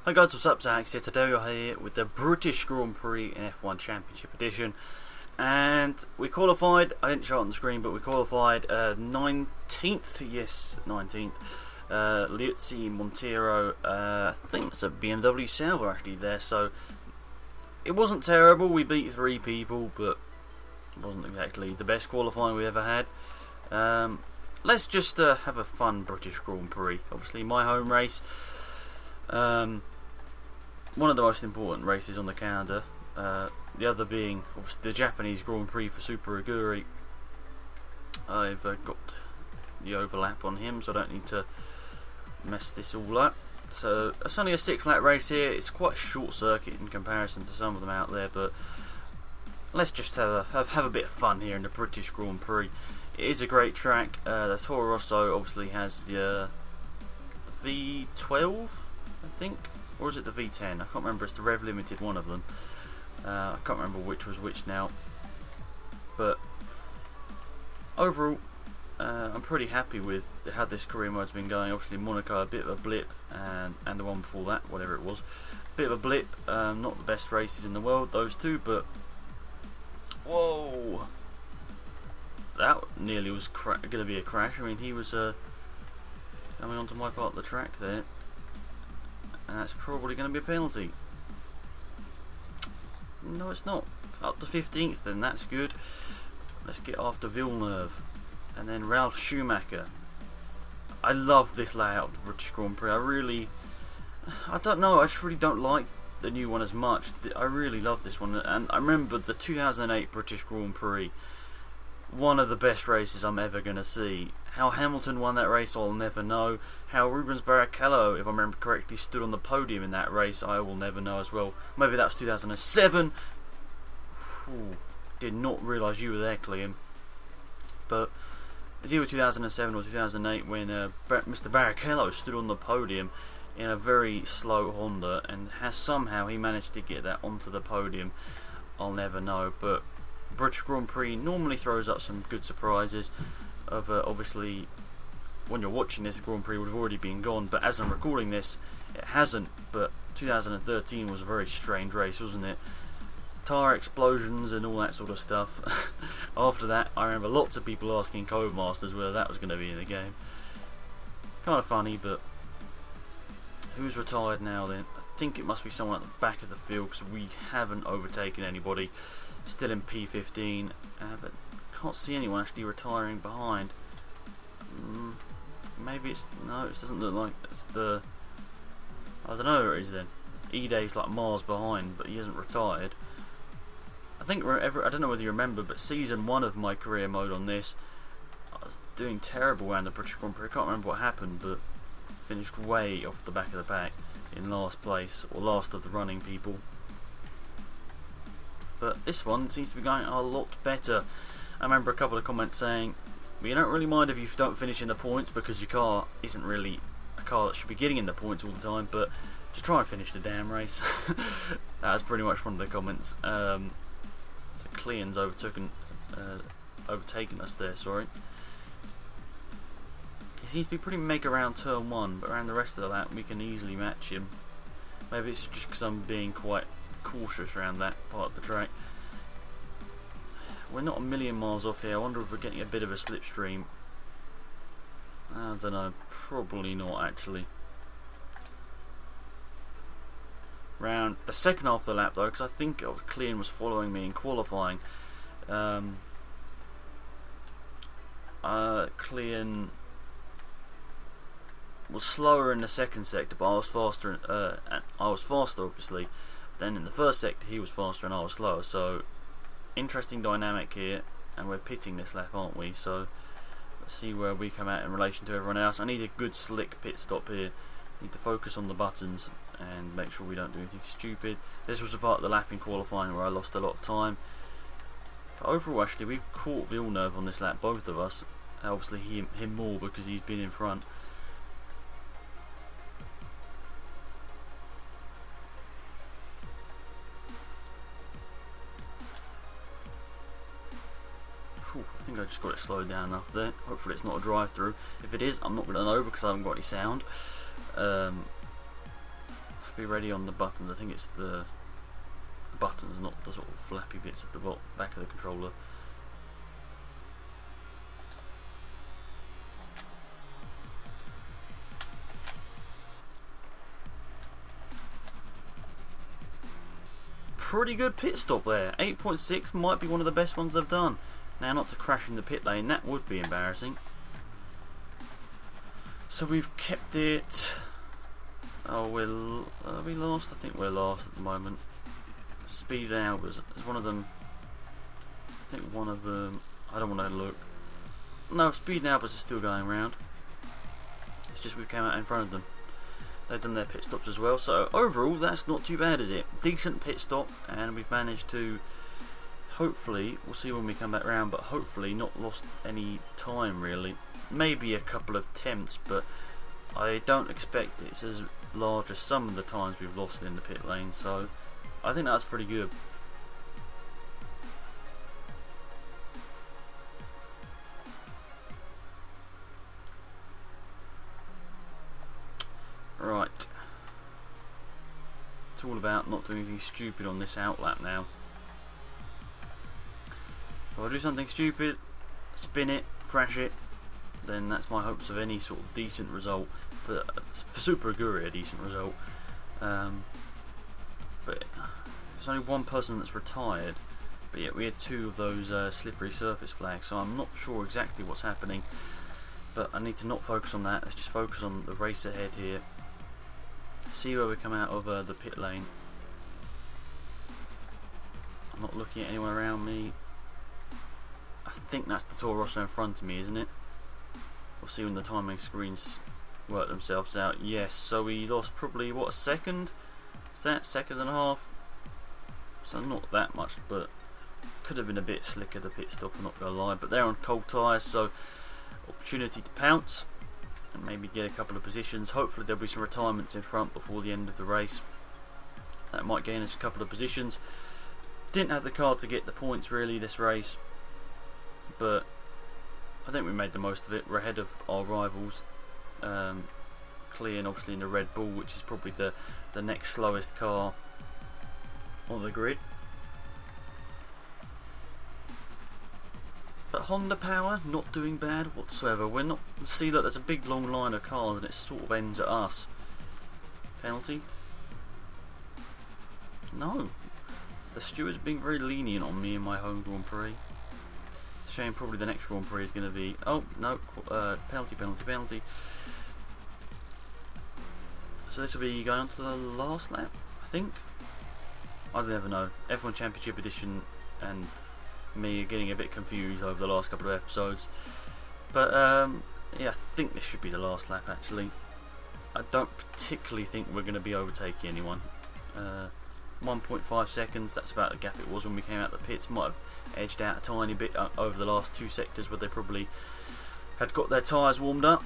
Hi guys, what's up? Zach here. Today we're here with the British Grand Prix in F1 Championship Edition, and we qualified. I didn't show it on the screen, but we qualified 19th. Yes, 19th. Liuzzi, Montero. I think it's a BMW Sauber actually there. So it wasn't terrible. We beat 3 people, but it wasn't exactly the best qualifying we ever had. Let's just have a fun British Grand Prix. Obviously, my home race. One of the most important races on the calendar. The other being obviously the Japanese Grand Prix for Super Aguri. I've got the overlap on him, so I don't need to mess this all up. So it's only a 6-lap race here. It's quite a short circuit in comparison to some of them out there, but let's just have a bit of fun here in the British Grand Prix. It is a great track. The Toro Rosso obviously has the V12, I think, or is it the V10? I can't remember. It's the Rev Limited, one of them. I can't remember which was which now. But overall, I'm pretty happy with how this career mode's been going. Obviously, Monaco a bit of a blip, and the one before that, whatever it was, a bit of a blip. Not the best races in the world, those two, but whoa, that nearly was going to be a crash. I mean, he was coming onto my part of the track there. And that's probably going to be a penalty. No, it's not. Up to 15th, then that's good. Let's get after Villeneuve. And then Ralf Schumacher. I love this layout of the British Grand Prix. I don't know, I just really don't like the new one as much. I really love this one. And I remember the 2008 British Grand Prix. One of the best races I'm ever going to see. How Hamilton won that race, I'll never know. How Rubens Barrichello, if I remember correctly, stood on the podium in that race, I will never know as well. Maybe that was 2007. Ooh, did not realise you were there, Clem. But it's either 2007 or 2008 when Mr. Barrichello stood on the podium in a very slow Honda, and somehow he managed to get that onto the podium. I'll never know, but British Grand Prix normally throws up some good surprises. Obviously, when you're watching this, Grand Prix would have already been gone, but as I'm recording this, it hasn't. But 2013 was a very strange race, wasn't it? Tyre explosions and all that sort of stuff. After that, I remember lots of people asking Codemasters whether that was going to be in the game. Kind of funny, but who's retired now then? I think it must be someone at the back of the field, because we haven't overtaken anybody. Still in P15, but can't see anyone actually retiring behind. Maybe it's no. It doesn't look like it's the. I don't know who it is then. E-Day's like miles behind, but he hasn't retired. I think I don't know whether you remember, but season 1 of my career mode on this, I was doing terrible around the British Grand Prix. I can't remember what happened, but finished way off the back of the pack in last place, or last of the running people. But this one seems to be going a lot better. I remember a couple of comments saying, well, you don't really mind if you don't finish in the points because your car isn't really a car that should be getting in the points all the time, but just try and finish the damn race. That was pretty much one of the comments. So Clean's overtaken us there, sorry. He seems to be pretty mega around turn 1, but around the rest of the lap we can easily match him. Maybe it's just because I'm being quite cautious around that part of the track. We're not a million miles off here. I wonder if we're getting a bit of a slipstream. I don't know. Probably not, actually. Round the second half of the lap, though, because I think Clean was following me in qualifying. Clean was slower in the second sector, but I was faster. I was faster, obviously. Then in the first sector, he was faster and I was slower. So interesting dynamic here, and we're pitting this lap, aren't we? So let's see where we come out in relation to everyone else. I need a good slick pit stop here. Need to focus on the buttons and make sure we don't do anything stupid. This was a part of the lap in qualifying where I lost a lot of time. But overall, actually, we've caught Villeneuve on this lap, both of us. Obviously him more because he's been in front. I think I just got it slowed down enough there. Hopefully it's not a drive-through. If it is, I'm not going to know because I haven't got any sound. be ready on the buttons. I think it's the buttons, not the sort of flappy bits at the back of the controller. Pretty good pit stop there. 8.6 might be one of the best ones I've done. Now, not to crash in the pit lane, that would be embarrassing. So we've kept it. Oh, are we last? I think we're last at the moment. Speed hours is one of them. I think one of them. I don't want to look. No, speed and Albers are still going around. It's just we came out in front of them. They've done their pit stops as well, so overall that's not too bad, is it? Decent pit stop, and we've managed to, hopefully, we'll see when we come back round, but hopefully not lost any time really. Maybe a couple of attempts, but I don't expect it's as large as some of the times we've lost in the pit lane, so I think that's pretty good. Right, it's all about not doing anything stupid on this outlap now. If I do something stupid, spin it, crash it, then that's my hopes of any sort of decent result. For Super Aguri, a decent result. But there's only one person that's retired, but yet we had two of those slippery surface flags, so I'm not sure exactly what's happening. But I need to not focus on that, let's just focus on the race ahead here. See where we come out of the pit lane. I'm not looking at anyone around me. I think that's the Toro Rosso in front of me, isn't it? We'll see when the timing screens work themselves out. Yes, so we lost probably, what, a second? Is that second and a half? So not that much, but could have been a bit slicker the pit stop, I'm not going to lie. But they're on cold tyres, so opportunity to pounce and maybe get a couple of positions. Hopefully there'll be some retirements in front before the end of the race. That might gain us a couple of positions. Didn't have the car to get the points really this race, but I think we made the most of it. We're ahead of our rivals, clear and obviously in the Red Bull, which is probably the next slowest car on the grid. But Honda Power not doing bad whatsoever. We're not, see that there's a big long line of cars and it sort of ends at us. Penalty? No. The steward's being very lenient on me in my home Grand Prix. Shame probably the next Grand Prix is going to be, oh no, penalty, penalty, penalty. So this will be going on to the last lap, I think. I don't ever know. F1 Championship Edition and me are getting a bit confused over the last couple of episodes. But yeah, I think this should be the last lap actually. I don't particularly think we're going to be overtaking anyone. 1.5 seconds, that's about the gap it was when we came out the pits. Might have edged out a tiny bit over the last two sectors where they probably had got their tyres warmed up.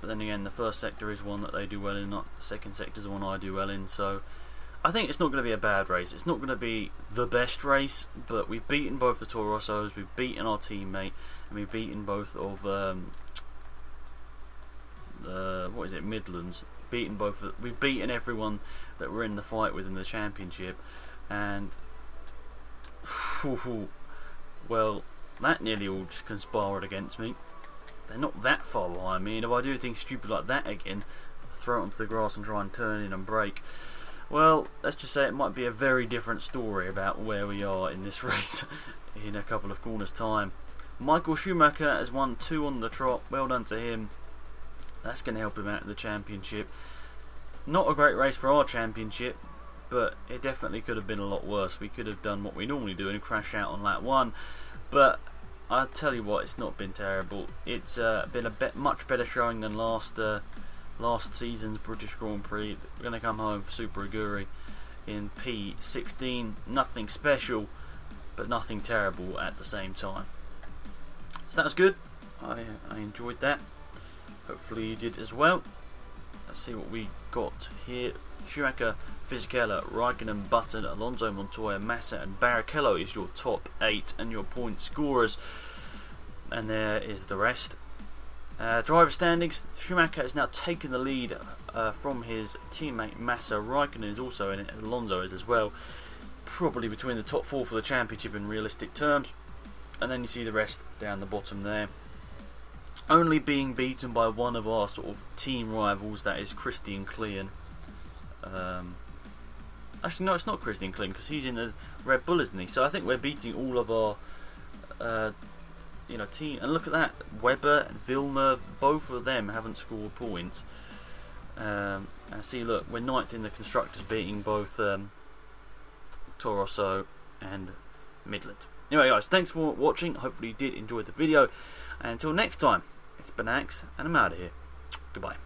But then again, the first sector is one that they do well in, not the second sector is the one I do well in, so I think it's not going to be a bad race. It's not going to be the best race, but we've beaten both the Toro Rossos, we've beaten our teammate, and we've beaten both of what is it, Midlands. Beaten both. We've beaten everyone that we're in the fight with in the championship, and well, that nearly all just conspired against me. They're not that far behind me, and if I do things stupid like that again, throw it onto the grass and try and turn in and brake, well, let's just say it might be a very different story about where we are in this race in a couple of corners time. Michael Schumacher has won 2 on the trot, well done to him. That's going to help him out in the championship. Not a great race for our championship, but it definitely could have been a lot worse. We could have done what we normally do and crash out on lap 1, but I'll tell you what, it's not been terrible. It's been a much better showing than last season's British Grand Prix. We're going to come home for Super Aguri in P16. Nothing special, but nothing terrible at the same time. So that was good. I enjoyed that. Hopefully you did as well. Let's see what we got here. Schumacher, Fisichella, Raikkonen, Button, Alonso, Montoya, Massa and Barrichello is your top 8 and your point scorers. And there is the rest. Driver standings, Schumacher has now taken the lead from his teammate Massa. Raikkonen is also in it, and Alonso is as well. Probably between the top 4 for the championship in realistic terms. And then you see the rest down the bottom there. Only being beaten by one of our sort of team rivals, that is Christian Klein. Actually, no, it's not Christian Klein because he's in the Red Bull, isn't he? So I think we're beating all of our team. And look at that, Webber and Villeneuve, both of them haven't scored points. And see, look, we're 9th in the constructors, beating both Toro Rosso and Midland. Anyway, guys, thanks for watching. Hopefully you did enjoy the video. And until next time, it's Banax, and I'm out of here. Goodbye.